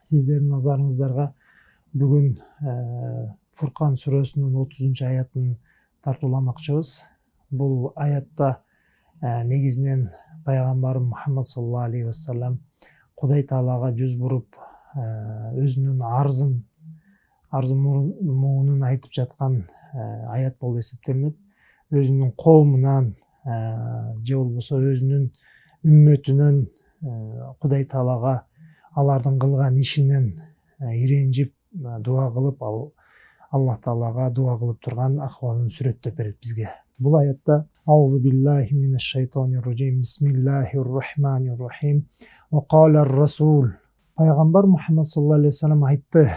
Сиздердин назарыңыздарга бүгүн Фуркан сүрөсүнүн 30 аятын тартууламакчыбыз. Бул аятта негизинен пайгамбарым Мухаммад саллаллаху алейхи вассалам Кудай Таалага жүз буруп өзүнүн арзы муунун айтып жаткан аят болуп эсептелинет. Өзүнүн коомунан же болбосо өзүнүн үммөтүнөн Кудай Таалага алардын кылган ишинен иренжип дуа кылып, Аллах Таалага дуа кылып турган акыбалын сүрөттөп берет бизге. Бул аятта Аузу биллахи минеш шайтанир раджим. Бисмиллахир рахманир рахим. Ва калар расул. Пайгамбар Мухаммад саллаллаху алейхи вассалам айтты: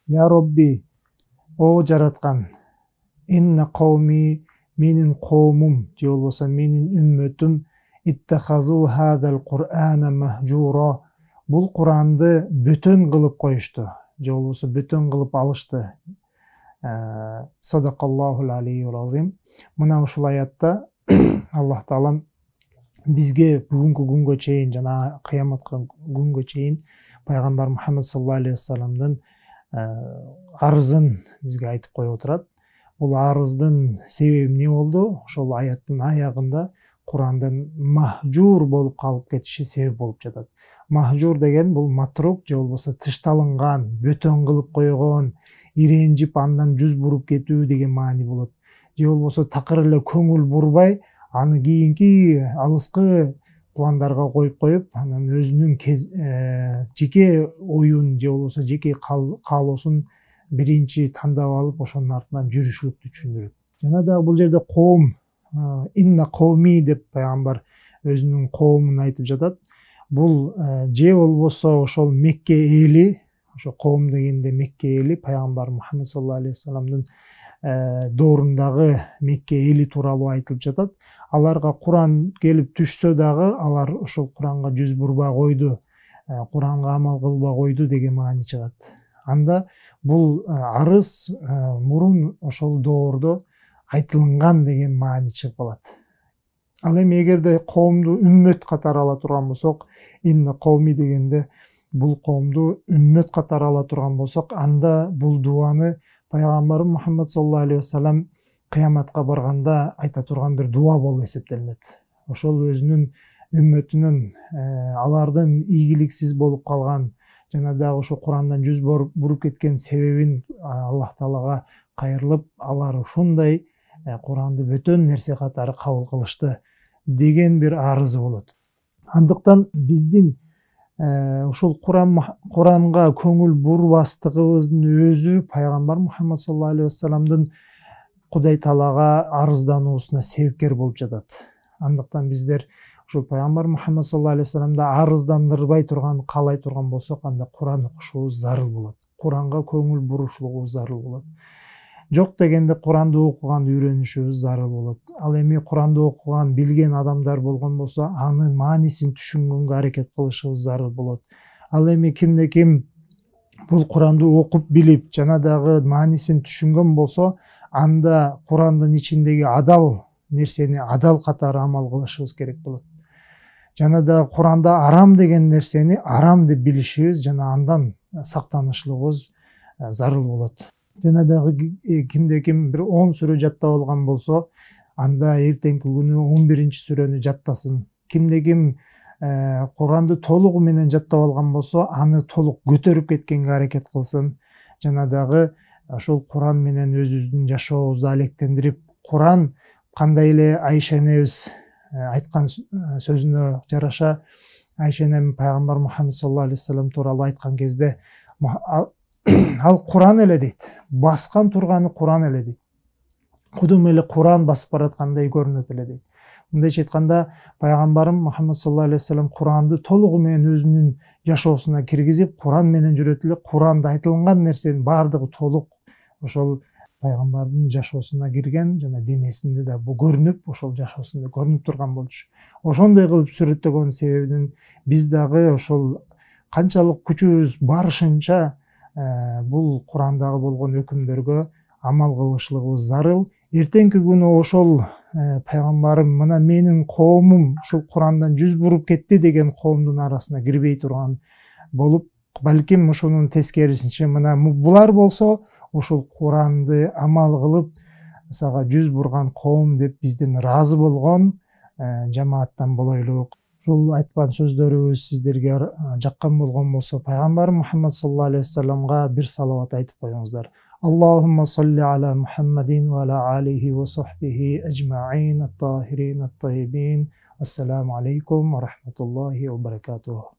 Я Робби, о жараткан, инна кауми, менин коомум же болбосо менин үммөтүм иттахазу хадал Кур'ана махжура. Бул Куранды бөтөн кылып коюшту, же болбосо бөтөн кылып алышты. Садакаллахул алийюл азим. Мына ушул аятта Аллах Таала бизге бүгүнкү күнгө чейин, жана кыяматка күнгө чейин пайгамбар Мухаммад саллаллаху алейхи вассаламдын арызын бизге айтып коюп отурат. Бул арыздын себеби эмне болду? Ошол аяттын аягында Курандын махжур болуп калып кетиши себеп болуп жатат. Махжур деген бул матрук же болбосо тышталынган, бөтөн кылып койгон, иренжип андан жүз буруп кетүү деген маани болот. Же болбосо такыр эле көңүл бурбай, аны кийинки алыскы пландарга коюп, анан өзүнүн жеке оюн же болбосо жеке каалоосун биринчи тандап алып, ошонун артынан жүрүшлүктү түшүндүрөт. Жана дагы бул жерде коом, инна кауми деп пайгамбар өзүнүн коомун айтып жатат. Бул же болбосо ошол Мекке эли, ошо коом дегенде Мекке эли, пайгамбар Мухаммад саллаллаху алейхи вассаламдын доорундагы Мекке эли тууралуу айтылып жатат. Аларга Куран келип түшсө дагы, алар ошол Куранга жүз бурбай койду, Куранга амал кылбай койду деген маани чыгат. Анда бул арыз мурун ошол доордо айтылган деген маани чыгып калат. Ал эми эгерде коомду үммөт катары ала турган болсок, инна кауми дегенде бул коомду үммөт катары ала турган болсок, анда бул дуаны пайгамбар Мухаммад саллаллаху алейхи вассалам кыяматка барганда айта турган бир дуа болуп эсептелинет. Ошол өзүнүн үммөтүнүн алардын ийгиликсиз болуп калган жана дагы ошо Курандан жүз буруп кеткен себебин Аллах Таалага кайрылып, алар ушундай Куранды бөтөн нерсе катары кабыл кылышты деген бир арызы болот. Андыктан биздин ушул Куранга көңүл бурбастыгыбыздын өзү пайгамбар Мухаммад саллаллаху алейхи вассаламдын Кудай Таалага арыздануусуна себепкер болуп жатат. Андыктан биздер ушул пайгамбар Мухаммад саллаллаху алейхи вассаламды арыздандырбай турган, каалай турган болсок, анда Куран окушубуз зарыл болот. Куранга көңүл бурушубуз зарыл болот. Жок дегенде Куранды окуганды үйрөнүшүбүз зарыл болот. Ал эми Куранды окуган, билген адамдар болгон болсо, анын маанисин түшүнгөнгө аракет кылышыбыз зарыл болот. Ал эми кимде ким бул Куранды окуп билип, жана дагы маанисин түшүнгөн болсо, анда Курандын ичиндеги адал нерсени адал катары амал кылышыбыз керек болот. Жана дагы Куранда арам деген нерсени арам деп билишибиз, жана андан сактанышлыгыбыз зарыл болот. Жана дагы кимде ким бир 10 сүрө жаттап алган болсо, анда эртеңки күнү 11-чи сүрөнү жаттасын. Кимде ким Куранды толугу менен жаттап алган болсо, аны толук көтөрүп кеткенге аракет кылсын. Жана дагы ошол Куран менен өзүбүздүн жашообузду алектендирип, Куран кандай эле Айша энебиз айткан сөзүнө жараша, Айша энем пайгамбар Мухаммад саллаллаху алейхи вассалам тууралуу айткан кезде, ал Куран эле дейт. Баскан турганы Куран эле дейт. Кудум эле Куран басып бараткандай көрүнөт эле дейт. Мындайча айтканда, пайгамбарым Мухаммад саллаллаху алейхи вассалам Куранды толугу менен өзүнүн жашоосуна киргизип, Куран менен жүрөт эле, Куранда айтылган нерсенин баардыгы толук ошол пайгамбардын жашоосуна кирген, жана денесинде да бу көрүнүп, ошол жашоосунда көрүнүп турган болчу. Ошондой кылып сүрөттөгөн себебинен биз дагы ошол канчалык күчүбүз барышынча бул Курандагы болгон өкүмдөргө амал кылышлыгыбыз зарыл. Эртеңки күнү ошол пайгамбарым мына менин коомум ушул Курандан жүз буруп кетти деген коомдун арасына кирбей турган болуп, балким ошонун тескерисинче мына булар болсо ушул Куранды амал кылып мисалга жүз бурган коом деп бизден ыраазы болгон жамааттан болойлук. Ушул айткан сөздөрүбүз сиздерге жаккан болгон болсо пайгамбар Мухаммад саллаллаху алейхи вассаламга бир салават айтып коюңуздар. Аллахумма салли аля Мухаммадин ва аля алихи ва сахбихи ажмаин ат-тахирин ат-таyyibin. Ассаламу алейкум ва рахматуллахи ва баракатуху.